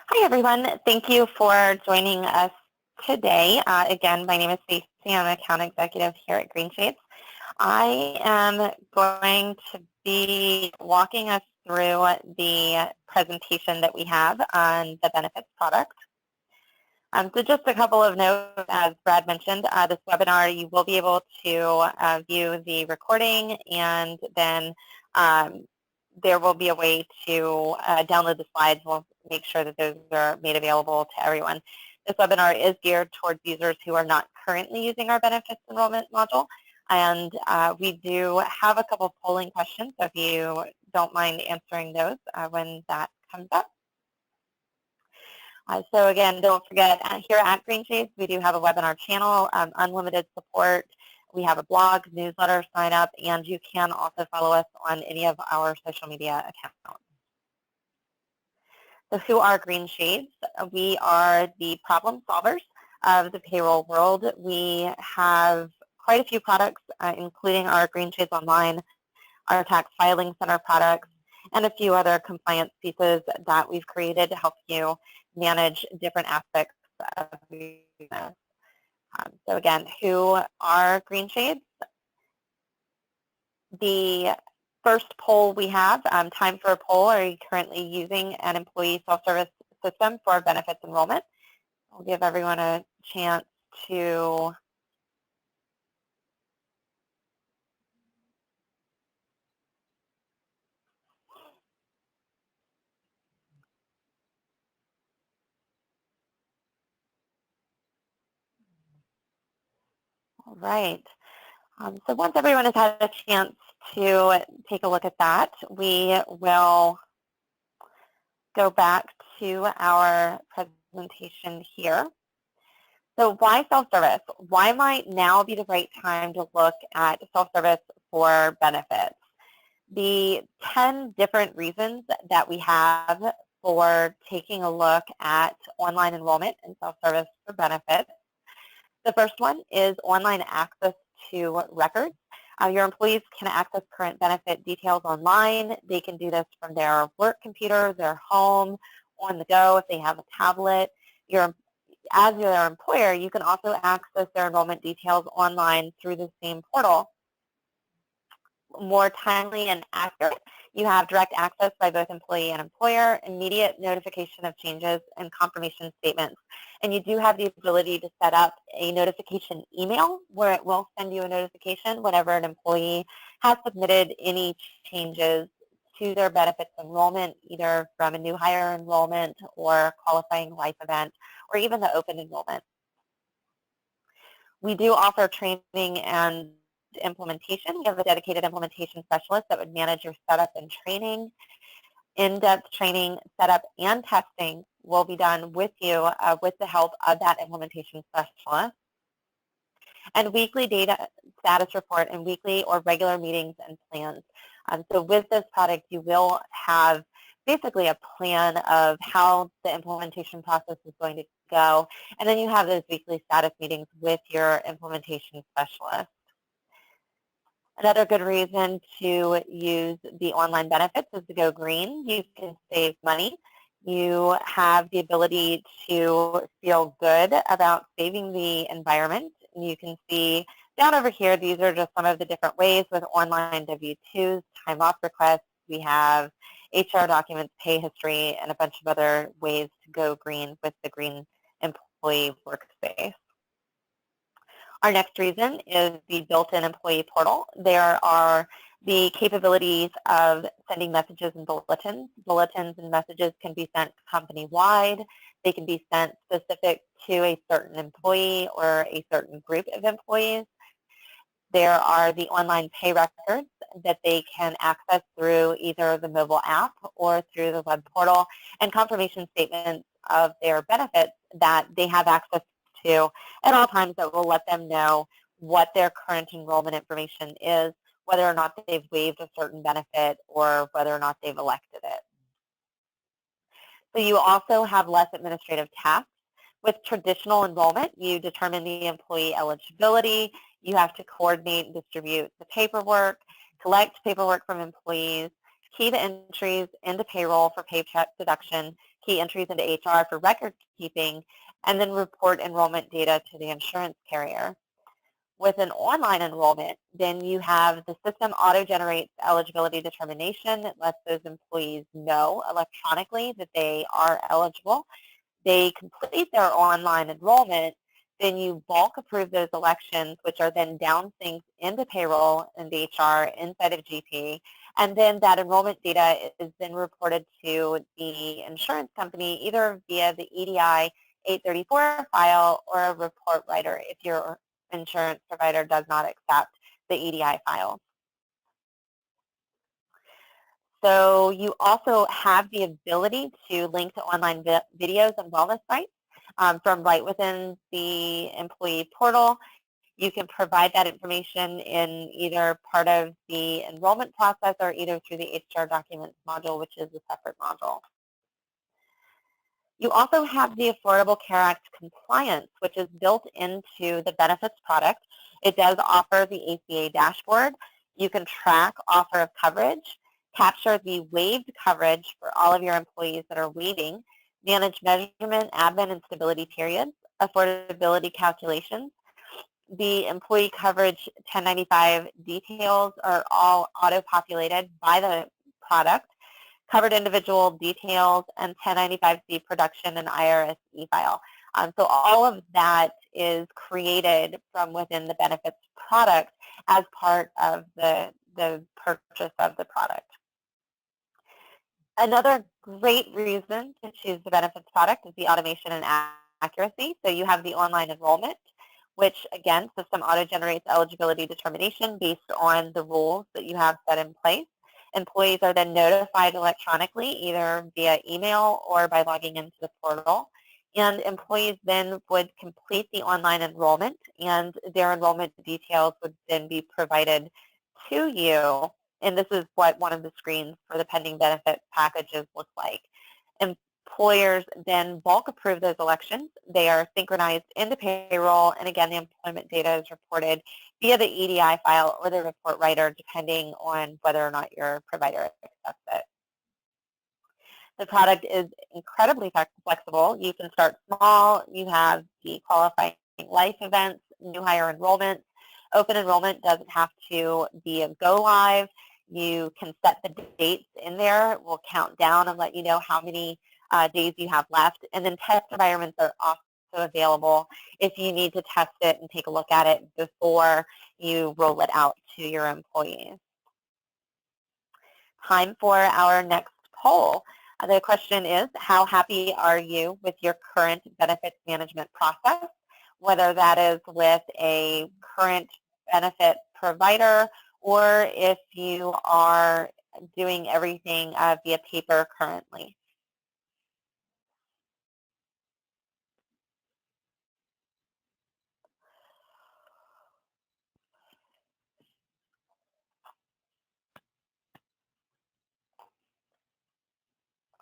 Hi, everyone. Thank you for joining us today. Again, my name is Stacey. I'm an account executive here at Greenshades. I am going to be walking us through the presentation that we have on the benefits product. So just a couple of notes, as Brad mentioned, this webinar, you will be able to view the recording, and then there will be a way to download the slides. We'll make sure that those are made available to everyone. This webinar is geared towards users who are not currently using our benefits enrollment module. And we do have a couple of polling questions, so if you don't mind answering those when that comes up. So again, don't forget, here at Greenshades, we do have a webinar channel, unlimited support. We have a blog, newsletter, sign up, and you can also follow us on any of our social media accounts. So who are Greenshades? We are the problem solvers of the payroll world. We have quite a few products, including our Greenshades Online, our tax filing center products, and a few other compliance pieces that we've created to help you manage different aspects of your business. So again, who are Greenshades? The first poll we have, time for a poll, are you currently using an employee self-service system for benefits enrollment? I'll give everyone a chance to all right. So once everyone has had a chance to take a look at that, we will go back to our presentation here. So why self-service? Why might now be the right time to look at self-service for benefits? The 10 different reasons that we have for taking a look at online enrollment and self-service for benefits. The first one is online access to records. Your employees can access current benefit details online. They can do this from their work computer, their home, on the go if they have a tablet. As your employer, you can also access their enrollment details online through the same portal. More timely and accurate, you have direct access by both employee and employer, immediate notification of changes, and confirmation statements. And you do have the ability to set up a notification email where it will send you a notification whenever an employee has submitted any changes to their benefits enrollment, either from a new hire enrollment or qualifying life event, or even the open enrollment. We do offer training and implementation. We have a dedicated implementation specialist that would manage your setup and training. In-depth training, setup, and testing will be done with you with the help of that implementation specialist. And weekly data status report and weekly or regular meetings and plans. So with this product, you will have basically a plan of how the implementation process is going to go. And then you have those weekly status meetings with your implementation specialist. Another good reason to use the online benefits is to go green. You can save money. You have the ability to feel good about saving the environment. And you can see down over here, these are just some of the different ways with online W-2s, time off requests. We have HR documents, pay history, and a bunch of other ways to go green with the green employee workspace. Our next reason is the built-in employee portal. There are the capabilities of sending messages and bulletins. Bulletins and messages can be sent company-wide. They can be sent specific to a certain employee or a certain group of employees. There are the online pay records that they can access through either the mobile app or through the web portal, and confirmation statements of their benefits that they have access to at all times that will let them know what their current enrollment information is, whether or not they've waived a certain benefit or whether or not they've elected it. So you also have less administrative tasks. With traditional enrollment, you determine the employee eligibility. You have to coordinate and distribute the paperwork, collect paperwork from employees, key the entries into payroll for paycheck deduction, key entries into HR for record keeping, and then report enrollment data to the insurance carrier. With an online enrollment, then you have the system auto-generates eligibility determination that lets those employees know electronically that they are eligible. They complete their online enrollment, then you bulk approve those elections, which are then downsynced into payroll and HR inside of GP, and then that enrollment data is then reported to the insurance company either via the EDI 834 file or a report writer if your insurance provider does not accept the EDI file. So you also have the ability to link to online videos and wellness sites from right within the employee portal. You can provide that information in either part of the enrollment process or either through the HR documents module, which is a separate module. You also have the Affordable Care Act compliance, which is built into the benefits product. It does offer the Aca Dashboard. You can track offer of coverage, capture the waived coverage for all of your employees that are waiving, manage measurement, admin, and stability periods, affordability calculations. The employee coverage 1095 details are all auto-populated by the product. Covered individual details, and 1095C production and IRS e-file. So all of that is created from within the benefits product as part of the purchase of the product. Another great reason to choose the benefits product is the automation and accuracy. So you have the online enrollment, which again, system auto-generates eligibility determination based on the rules that you have set in place. Employees are then notified electronically, either via email or by logging into the portal. And employees then would complete the online enrollment, and their enrollment details would then be provided to you. And this is what one of the screens for the pending benefit packages look like. Employers then bulk approve those elections. They are synchronized into payroll, and again, the employment data is reported via the EDI file or the report writer, depending on whether or not your provider accepts it. The product is incredibly flexible. You can start small. You have the qualifying life events, new hire enrollment. Open enrollment doesn't have to be a go live. You can set the dates in there. It will count down and let you know how many days you have left. And then test environments are also available if you need to test it and take a look at it before you roll it out to your employees. Time for our next poll. The question is, how happy are you with your current benefits management process, whether that is with a current benefit provider or if you are doing everything via paper currently?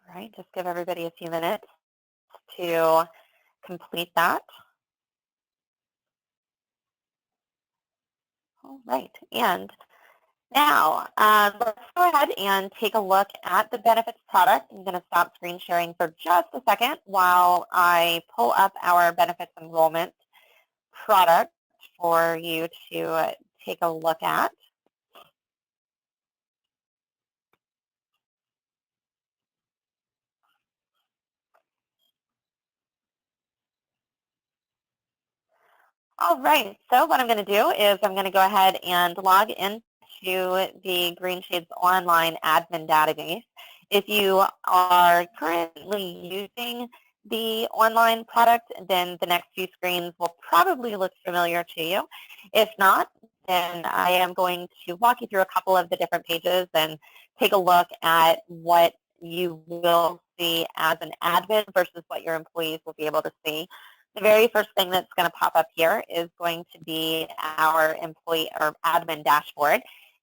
All right, just give everybody a few minutes to complete that. All right, and now let's go ahead and take a look at the benefits product. I'm going to stop screen sharing for just a second while I pull up our benefits enrollment product for you to take a look at. All right, so what I'm going to do is I'm going to go ahead and log into the Greenshades online admin database. If you are currently using the online product, then the next few screens will probably look familiar to you. If not, then I am going to walk you through a couple of the different pages and take a look at what you will see as an admin versus what your employees will be able to see. The very first thing that's going to pop up here is going to be our employee or admin dashboard.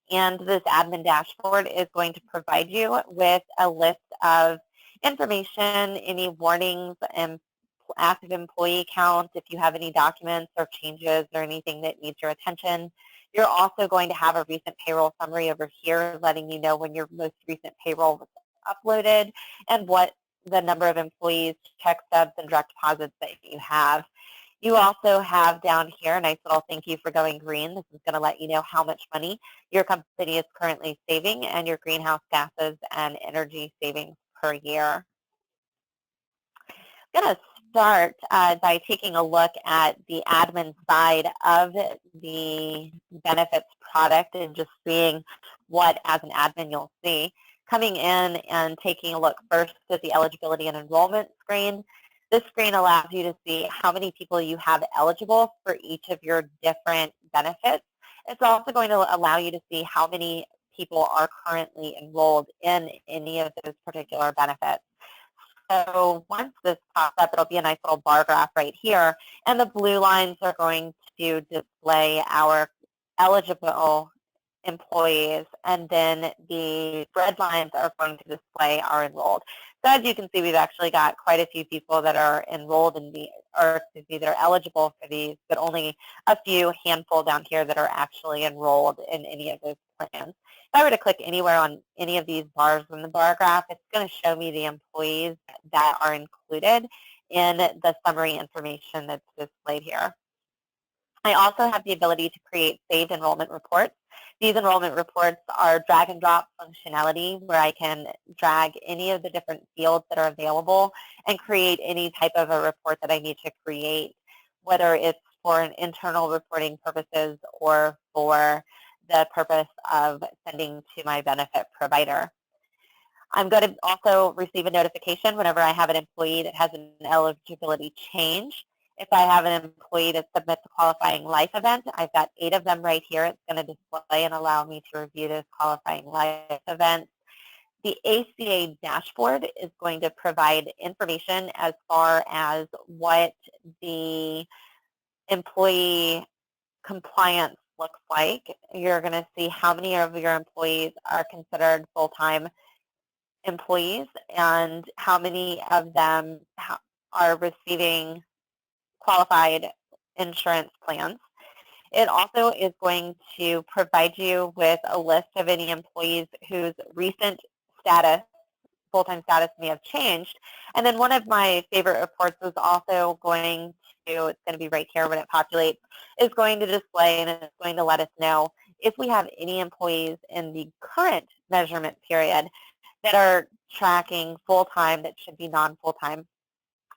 And this admin dashboard is going to provide you with a list of information, any warnings, and active employee count, if you have any documents or changes or anything that needs your attention. You're also going to have a recent payroll summary over here letting you know when your most recent payroll was uploaded and what the number of employees, check stubs, and direct deposits that you have. You also have down here a nice little thank you for going green. This is going to let you know how much money your company is currently saving and your greenhouse gases and energy savings per year. I'm going to start by taking a look at the admin side of the benefits product and just seeing what, as an admin, you'll see. Coming in and taking a look first at the eligibility and enrollment screen. This screen allows you to see how many people you have eligible for each of your different benefits. It's also going to allow you to see how many people are currently enrolled in any of those particular benefits. So once this pops up, it'll be a nice little bar graph right here, and the blue lines are going to display our eligible employees, and then the red lines are going to display our enrolled. So as you can see, we've actually got quite a few people that are enrolled in the, or excuse me, that are eligible for these, but only a few handful down here that are actually enrolled in any of those plans. If I were to click anywhere on any of these bars in the bar graph, it's going to show me the employees that are included in the summary information that's displayed here. I also have the ability to create saved enrollment reports. These enrollment reports are drag and drop functionality where I can drag any of the different fields that are available and create any type of a report that I need to create, whether it's for an internal reporting purposes or for the purpose of sending to my benefit provider. I'm going to also receive a notification whenever I have an employee that has an eligibility change. If I have an employee that submits a qualifying life event, I've got 8 of them right here. It's going to display and allow me to review those qualifying life events. The Aca Dashboard is going to provide information as far as what the employee compliance looks like. You're going to see how many of your employees are considered full-time employees and how many of them are receiving qualified insurance plans. It also is going to provide you with a list of any employees whose recent status, full-time status, may have changed. And then one of my favorite reports is also going to, it's going to be right here when it populates, is going to display and it's going to let us know if we have any employees in the current measurement period that are tracking full-time that should be non-full-time.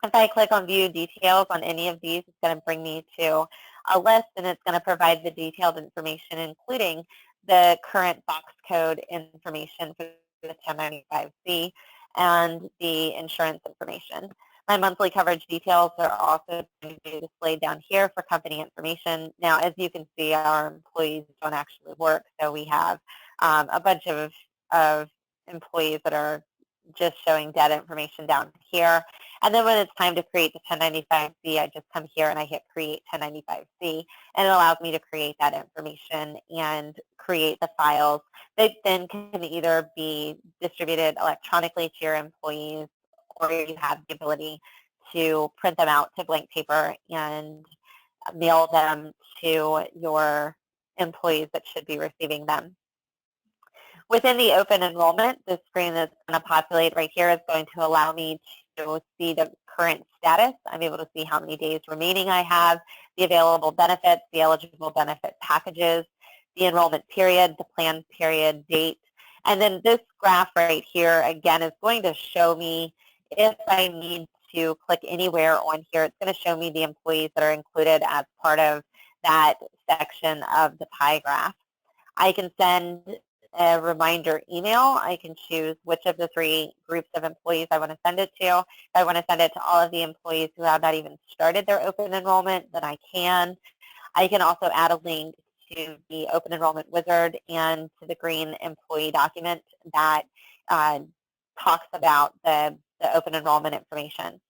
If I click on View Details on any of these, it's going to bring me to a list, and it's going to provide the detailed information, including the current box code information for the 1095C and the insurance information. My monthly coverage details are also going to be displayed down here for company information. Now, as you can see, our employees don't actually work, so we have a bunch of employees that are just showing data information down here. And then when it's time to create the 1095C, I just come here and I hit Create 1095C, and it allows me to create that information and create the files that then can either be distributed electronically to your employees, or you have the ability to print them out to blank paper and mail them to your employees that should be receiving them. Within the open enrollment, the screen that's going to populate right here is going to allow me to see the current status. I'm able to see how many days remaining I have, the available benefits, the eligible benefit packages, the enrollment period, the plan period date. And then this graph right here, again, is going to show me if I need to click anywhere on here. It's going to show me the employees that are included as part of that section of the pie graph. I can send a reminder email. I can choose which of the 3 groups of employees I want to send it to. If I want to send it to all of the employees who have not even started their open enrollment, then I can. I can also add a link to the Open Enrollment Wizard and to the green employee document that talks about the open enrollment information.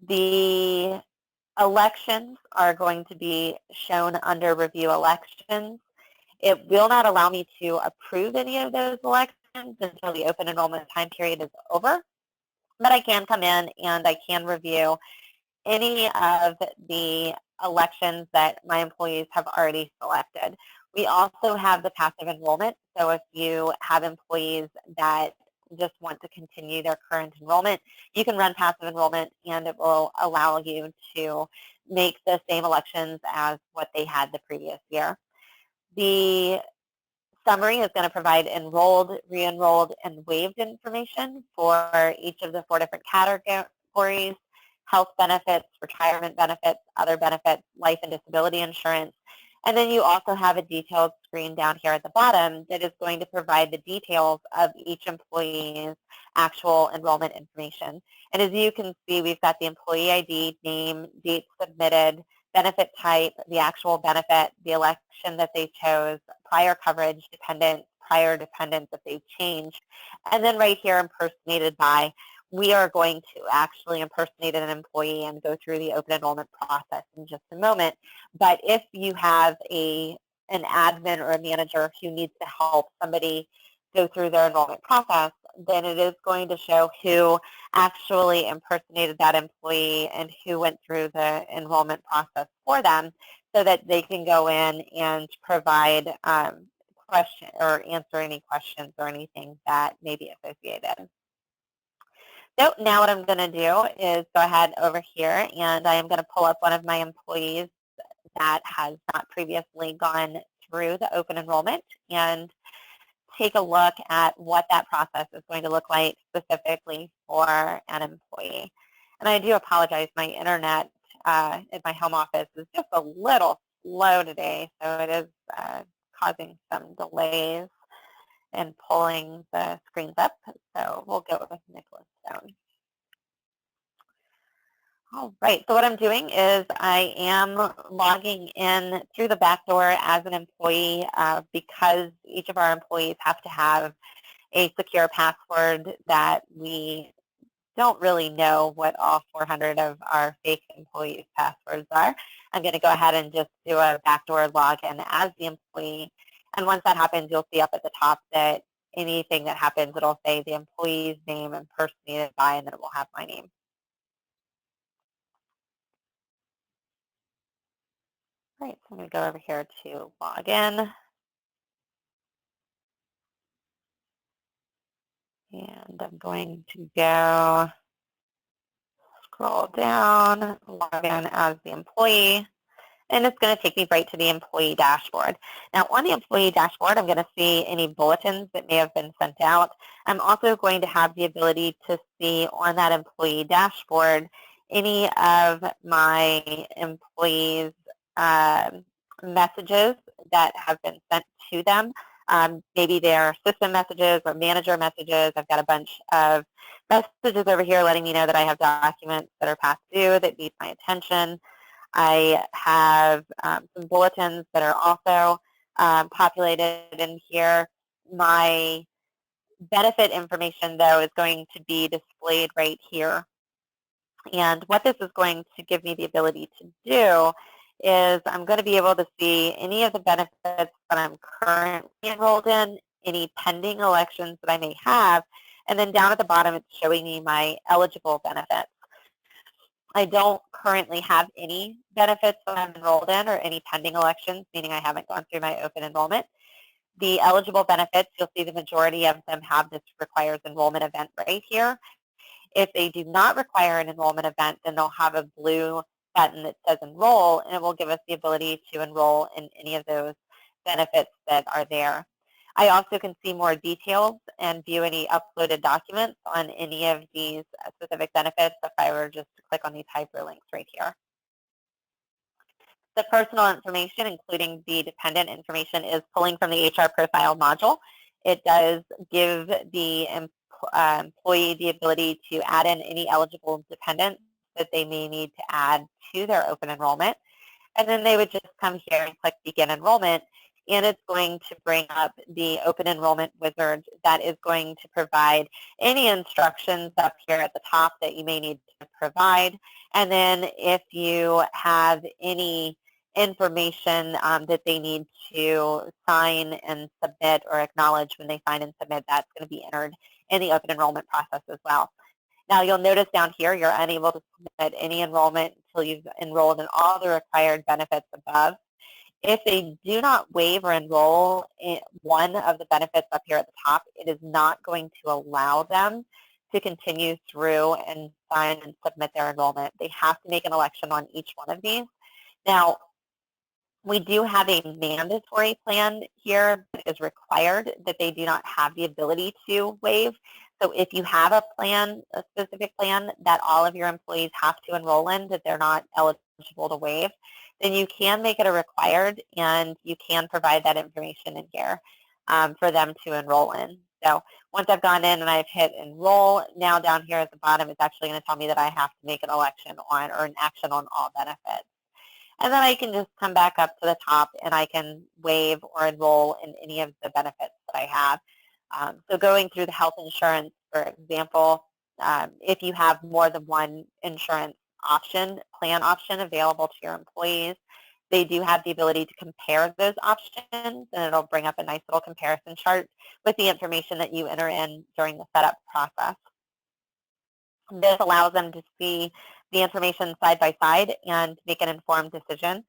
The elections are going to be shown under Review Elections. It will not allow me to approve any of those elections until the open enrollment time period is over, but I can come in and I can review any of the elections that my employees have already selected. We also have the passive enrollment, so if you have employees that just want to continue their current enrollment, you can run passive enrollment, and it will allow you to make the same elections as what they had the previous year. The summary is going to provide enrolled, re-enrolled, and waived information for each of the 4 different categories: health benefits, retirement benefits, other benefits, life and disability insurance. And then you also have a detailed screen down here at the bottom that is going to provide the details of each employee's actual enrollment information. And as you can see, we've got the employee ID, name, date submitted, benefit type, the actual benefit, the election that they chose, prior coverage, dependent, prior dependents that they've changed, and then right here, impersonated by. We are going to actually impersonate an employee and go through the open enrollment process in just a moment. But if you have an admin or a manager who needs to help somebody go through their enrollment process, then it is going to show who actually impersonated that employee and who went through the enrollment process for them, so that they can go in and provide question or answer any questions or anything that may be associated. So now what I'm going to do is go ahead over here, and I am going to pull up one of my employees that has not previously gone through the open enrollment and take a look at what that process is going to look like specifically for an employee. And I do apologize, my internet at my home office is just a little slow today, so it is causing some delays and pulling the screens up. So we'll go with Nicholas Stone. All right, so what I'm doing is I am logging in through the back door as an employee because each of our employees have to have a secure password that we don't really know what all 400 of our fake employees' passwords are. I'm going to go ahead and just do a backdoor login as the employee. And once that happens, you'll see up at the top that anything that happens, it'll say the employee's name impersonated by, and then it will have my name. All right, so I'm going to go over here to login. And I'm going to go scroll down, log in as the employee, and it's going to take me right to the employee dashboard. Now, on the employee dashboard, I'm going to see any bulletins that may have been sent out. I'm also going to have the ability to see on that employee dashboard any of my employees' messages that have been sent to them. Maybe they're system messages or manager messages. I've got a bunch of messages over here letting me know that I have documents that are past due that need my attention. I have some bulletins that are also populated in here. My benefit information, though, is going to be displayed right here. And what this is going to give me the ability to do is I'm going to be able to see any of the benefits that I'm currently enrolled in, any pending elections that I may have, and then down at the bottom it's showing me my eligible benefits. I don't currently have any benefits that I'm enrolled in or any pending elections, meaning I haven't gone through my open enrollment. The eligible benefits, you'll see the majority of them have this requires enrollment event right here. If they do not require an enrollment event, then they'll have a blue button that says enroll, and it will give us the ability to enroll in any of those benefits that are there. I also can see more details and view any uploaded documents on any of these specific benefits if I were just to click on these hyperlinks right here. The personal information, including the dependent information, is pulling from the HR profile module. It does give the employee the ability to add in any eligible dependents that they may need to add to their open enrollment. And then they would just come here and click Begin Enrollment, and it's going to bring up the Open Enrollment Wizard that is going to provide any instructions up here at the top that you may need to provide. And then if you have any information that they need to sign and submit or acknowledge when they sign and submit, that's going to be entered in the open enrollment process as well. Now you'll notice down here you're unable to submit any enrollment until you've enrolled in all the required benefits above. If they do not waive or enroll in one of the benefits up here at the top, it is not going to allow them to continue through and sign and submit their enrollment. They have to make an election on each one of these. Now, we do have a mandatory plan here that is required that they do not have the ability to waive. So if you have a plan, a specific plan that all of your employees have to enroll in that they're not eligible to waive, then you can make it a required and you can provide that information in here for them to enroll in. So once I've gone in and I've hit enroll, now down here at the bottom it's actually going to tell me that I have to make an election on or an action on all benefits. And then I can just come back up to the top and I can waive or enroll in any of the benefits that I have. So going through the health insurance, for example, if you have more than one insurance plan option available to your employees, they do have the ability to compare those options, and it'll bring up a nice little comparison chart with the information that you enter in during the setup process. This allows them to see the information side by side and make an informed decision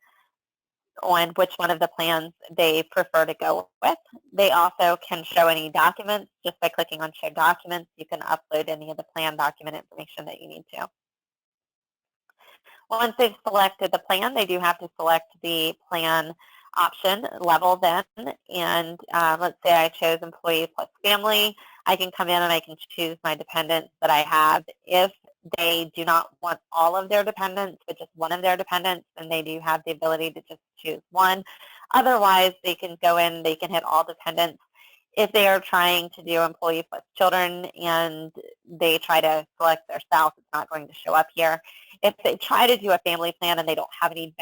on which one of the plans they prefer to go with. They also can show any documents just by clicking on Show Documents. You can upload any of the plan document information that you need to. Once they've selected the plan, they do have to select the plan option level then, and let's say I chose employee plus family. I can come in and I can choose my dependents that I have. If they do not want all of their dependents, but just one of their dependents, then they do have the ability to just choose one. Otherwise, they can go in, they can hit all dependents. If they are trying to do employee plus children and they try to select their spouse, it's not going to show up here. If they try to do a family plan and they don't have any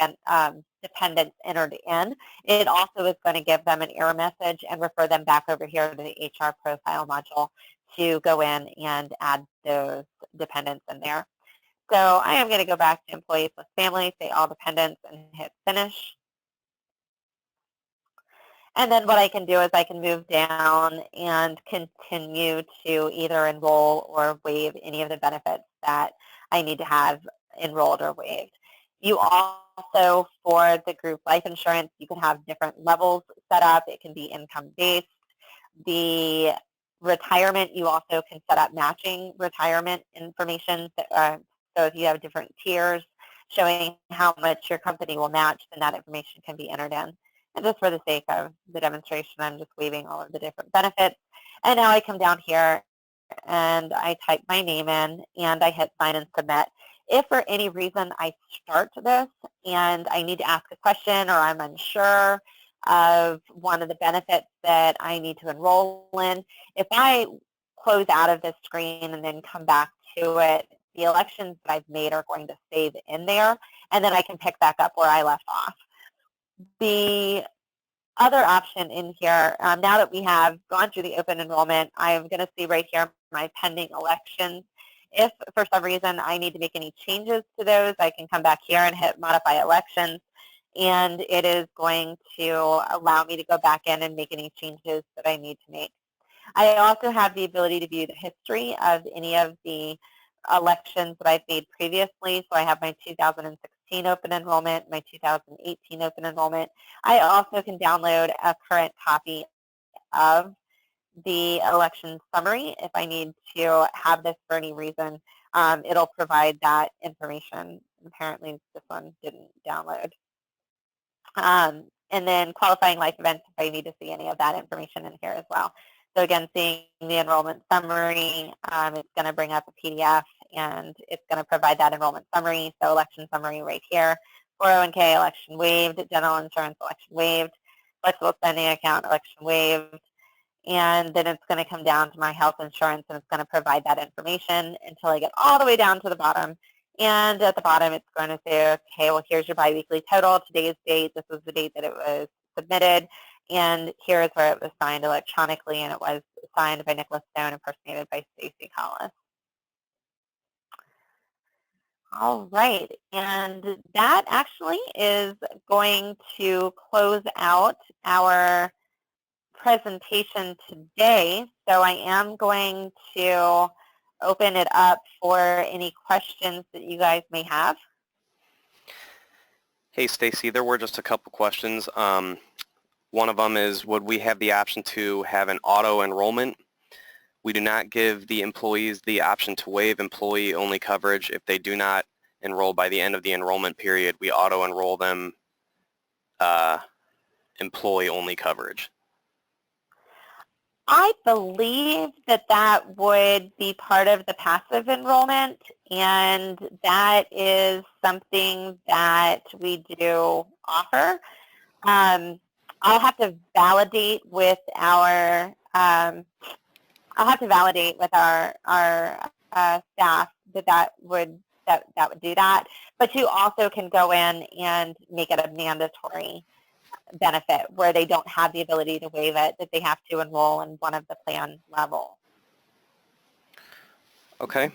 dependents entered in, it also is going to give them an error message and refer them back over here to the HR profile module to go in and add those dependents in there. So I am going to go back to employee plus family, say all dependents, and hit finish. And then what I can do is I can move down and continue to either enroll or waive any of the benefits that I need to have enrolled or waived. You also, for the group life insurance, you can have different levels set up. It can be income-based. The retirement, you also can set up matching retirement information. So if you have different tiers showing how much your company will match, then that information can be entered in. And just for the sake of the demonstration, I'm just waiving all of the different benefits. And now I come down here and I type my name in and I hit sign and submit. If for any reason I start this and I need to ask a question or I'm unsure of one of the benefits that I need to enroll in, if I close out of this screen and then come back to it, the elections that I've made are going to save in there, and then I can pick back up where I left off. The other option in here, now that we have gone through the open enrollment, I am going to see right here my pending elections. If for some reason I need to make any changes to those, I can come back here and hit modify elections, and it is going to allow me to go back in and make any changes that I need to make. I also have the ability to view the history of any of the elections that I've made previously. So I have my 2016 open enrollment, my 2018 open enrollment. I also can download a current copy of the election summary if I need to have this for any reason. It'll provide that information. Apparently this one didn't download. And then qualifying life events if I need to see any of that information in here as well. So again, seeing the enrollment summary, it's going to bring up a PDF and it's going to provide that enrollment summary. So election summary right here, 401k election waived, general insurance election waived, flexible spending account election waived, and then it's going to come down to my health insurance and it's going to provide that information until I get all the way down to the bottom. And at the bottom, it's going to say, okay, well, here's your biweekly total. Today's date, this was the date that it was submitted. And here is where it was signed electronically, and it was signed by Nicholas Stone, impersonated by Stacy Collis. All right, and that actually is going to close out our presentation today. So I am going to open it up for any questions that you guys may have. Hey Stacy, there were just a couple questions. One of them is, would we have the option to have an auto enrollment? We do not give the employees the option to waive employee-only coverage. If they do not enroll by the end of the enrollment period, we auto-enroll them employee-only coverage. I believe that that would be part of the passive enrollment, and that is something that we do offer. I'll have to validate with our staff that would do that. But you also can go in and make it a mandatory benefit where they don't have the ability to waive it, that they have to enroll in one of the plan levels. Okay.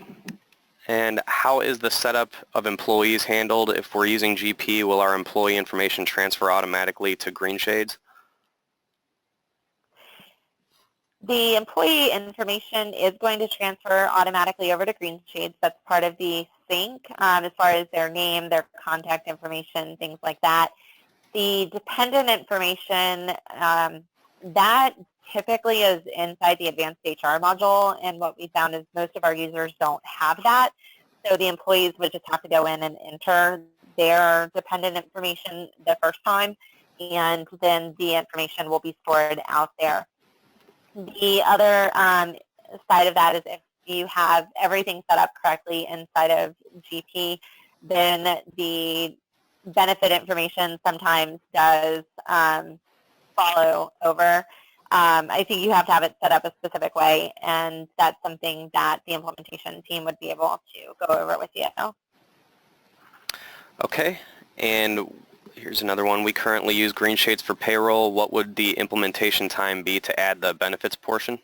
And how is the setup of employees handled? If we're using GP, will our employee information transfer automatically to Greenshades? The employee information is going to transfer automatically over to Greenshades. That's part of the sync as far as their name, their contact information, things like that. The dependent information, that typically is inside the advanced HR module, and what we found is most of our users don't have that. So the employees would just have to go in and enter their dependent information the first time, and then the information will be stored out there. The other side of that is if you have everything set up correctly inside of GP, then the benefit information sometimes does follow over. I think you have to have it set up a specific way, and that's something that the implementation team would be able to go over with you. Okay, and here's another one. We currently use Greenshades for payroll. What would the implementation time be to add the benefits portion?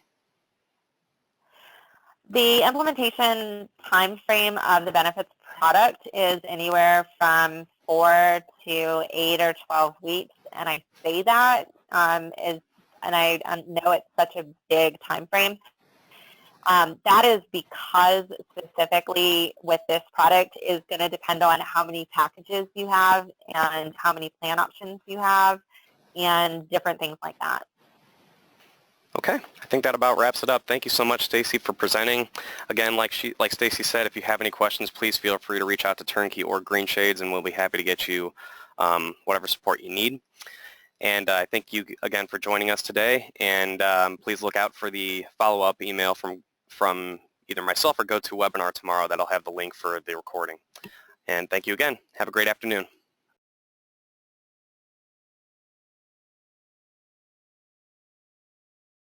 The implementation time frame of the benefits product is anywhere from 4 to 8 or 12 weeks, and I say that and I know it's such a big time frame. That is because specifically with this product is going to depend on how many packages you have and how many plan options you have and different things like that. Okay, I think that about wraps it up. Thank you so much, Stacy, for presenting. Again, like Stacy said, if you have any questions, please feel free to reach out to Turnkey or Greenshades, and we'll be happy to get you whatever support you need. And I thank you again for joining us today, and please look out for the follow-up email from either myself or GoToWebinar tomorrow that'll have the link for the recording. And thank you again. Have a great afternoon.